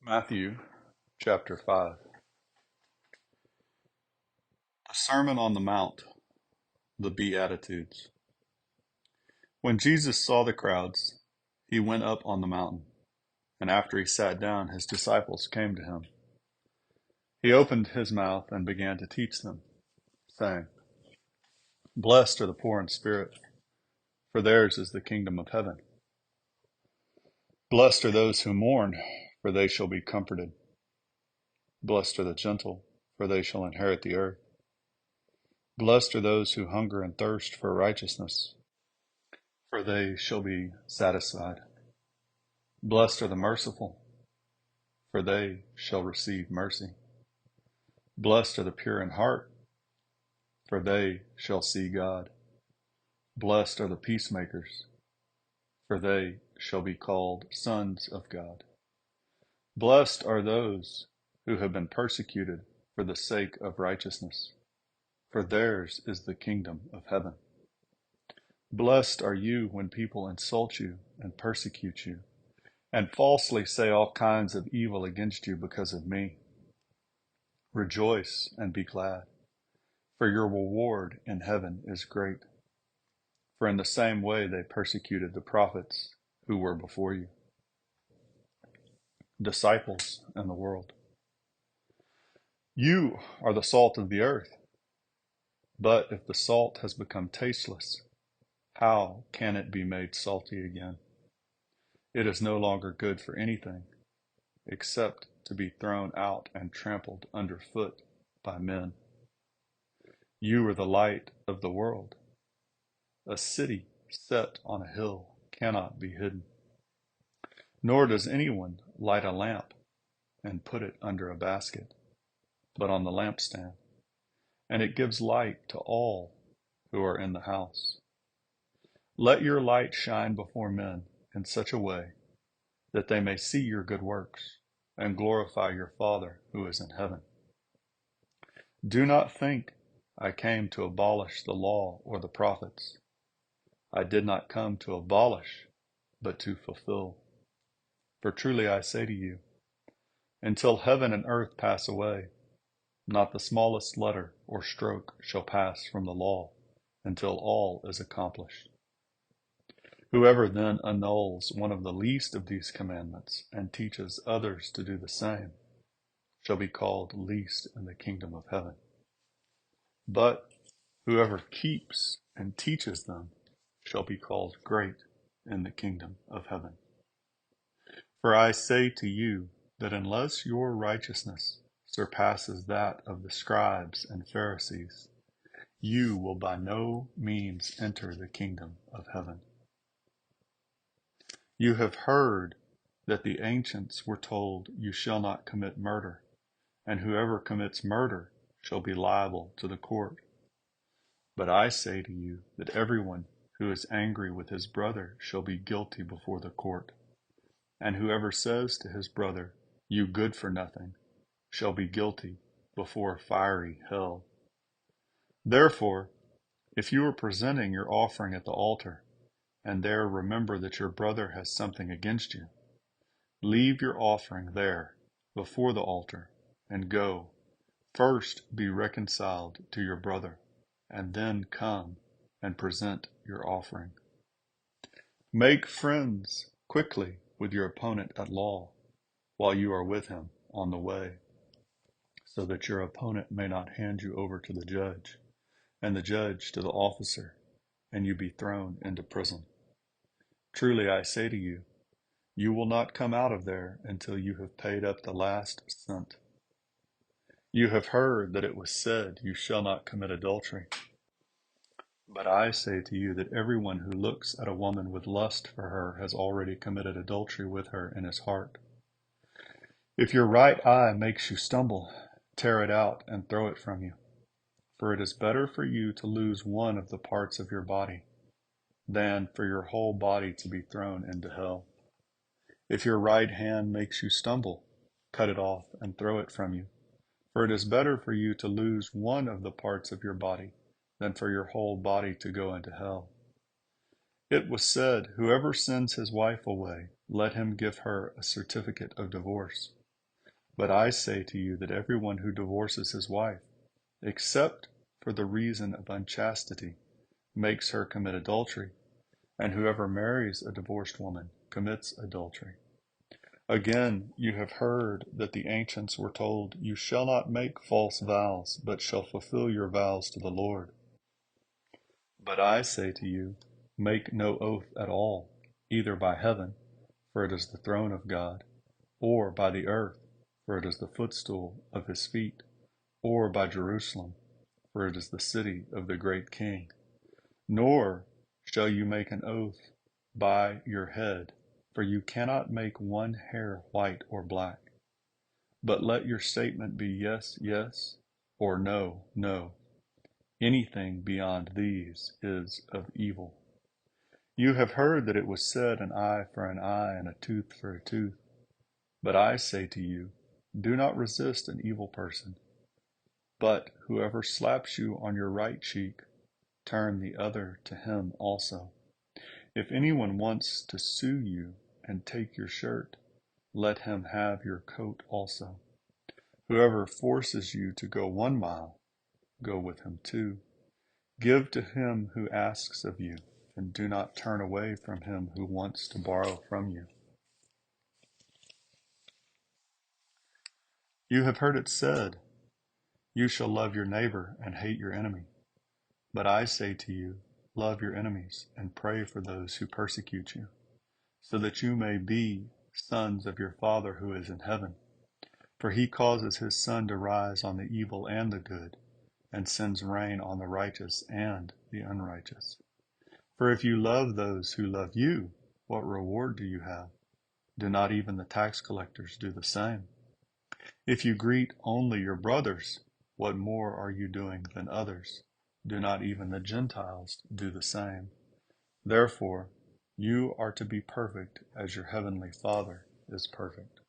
Matthew chapter 5. The Sermon on the Mount, the Beatitudes. When Jesus saw the crowds, he went up on the mountain, and after he sat down, his disciples came to him. He opened his mouth and began to teach them, saying, Blessed are the poor in spirit, for theirs is the kingdom of heaven. Blessed are those who mourn, for they shall be comforted. Blessed are the gentle, for they shall inherit the earth. Blessed are those who hunger and thirst for righteousness, for they shall be satisfied. Blessed are the merciful, for they shall receive mercy. Blessed are the pure in heart, for they shall see God. Blessed are the peacemakers, for they shall be called sons of God. Blessed are those who have been persecuted for the sake of righteousness, for theirs is the kingdom of heaven. Blessed are you when people insult you and persecute you, and falsely say all kinds of evil against you because of me. Rejoice and be glad, for your reward in heaven is great. For in the same way they persecuted the prophets who were before you. Disciples in the world. You are the salt of the earth. But if the salt has become tasteless, how can it be made salty again? It is no longer good for anything except to be thrown out and trampled underfoot by men. You are the light of the world. A city set on a hill cannot be hidden. Nor does anyone light a lamp and put it under a basket, but on the lampstand, and it gives light to all who are in the house. Let your light shine before men in such a way that they may see your good works and glorify your Father who is in heaven. Do not think I came to abolish the law or the prophets. I did not come to abolish, but to fulfill. For truly I say to you, until heaven and earth pass away, not the smallest letter or stroke shall pass from the law until all is accomplished. Whoever then annuls one of the least of these commandments and teaches others to do the same shall be called least in the kingdom of heaven. But whoever keeps and teaches them shall be called great in the kingdom of heaven. For I say to you that unless your righteousness surpasses that of the scribes and Pharisees, you will by no means enter the kingdom of heaven. You have heard that the ancients were told, You shall not commit murder, and whoever commits murder shall be liable to the court. But I say to you that everyone who is angry with his brother shall be guilty before the court. And whoever says to his brother, You good for nothing, shall be guilty before fiery hell. Therefore, if you are presenting your offering at the altar, and there remember that your brother has something against you, leave your offering there before the altar, and go. First be reconciled to your brother, and then come and present your offering. Make friends quickly with your opponent at law while you are with him on the way, so that your opponent may not hand you over to the judge, and the judge to the officer, and you be thrown into prison. Truly I say to you, you will not come out of there until you have paid up the last cent. You have heard that it was said, You shall not commit adultery. But I say to you that everyone who looks at a woman with lust for her has already committed adultery with her in his heart. If your right eye makes you stumble, tear it out and throw it from you. For it is better for you to lose one of the parts of your body than for your whole body to be thrown into hell. If your right hand makes you stumble, cut it off and throw it from you. For it is better for you to lose one of the parts of your body than for your whole body to go into hell. It was said, Whoever sends his wife away, let him give her a certificate of divorce. But I say to you that everyone who divorces his wife, except for the reason of unchastity, makes her commit adultery, and whoever marries a divorced woman commits adultery. Again, you have heard that the ancients were told, you shall not make false vows, but shall fulfill your vows to the Lord. But I say to you, make no oath at all, either by heaven, for it is the throne of God, or by the earth, for it is the footstool of his feet, or by Jerusalem, for it is the city of the great King. Nor shall you make an oath by your head, for you cannot make one hair white or black. But let your statement be yes, yes, or no, no. Anything beyond these is of evil. You have heard that it was said, an eye for an eye and a tooth for a tooth. But I say to you, do not resist an evil person. But whoever slaps you on your right cheek, turn the other to him also. If anyone wants to sue you and take your shirt, let him have your coat also. Whoever forces you to go 1 mile, go with him 2. Give to him who asks of you, and do not turn away from him who wants to borrow from you. You have heard it said, you shall love your neighbor and hate your enemy. But I say to you, love your enemies and pray for those who persecute you, so that you may be sons of your Father who is in heaven. For he causes his sun to rise on the evil and the good, and sends rain on the righteous and the unrighteous. For if you love those who love you, what reward do you have? Do not even the tax collectors do the same? If you greet only your brothers, what more are you doing than others? Do not even the Gentiles do the same? Therefore, you are to be perfect as your heavenly Father is perfect.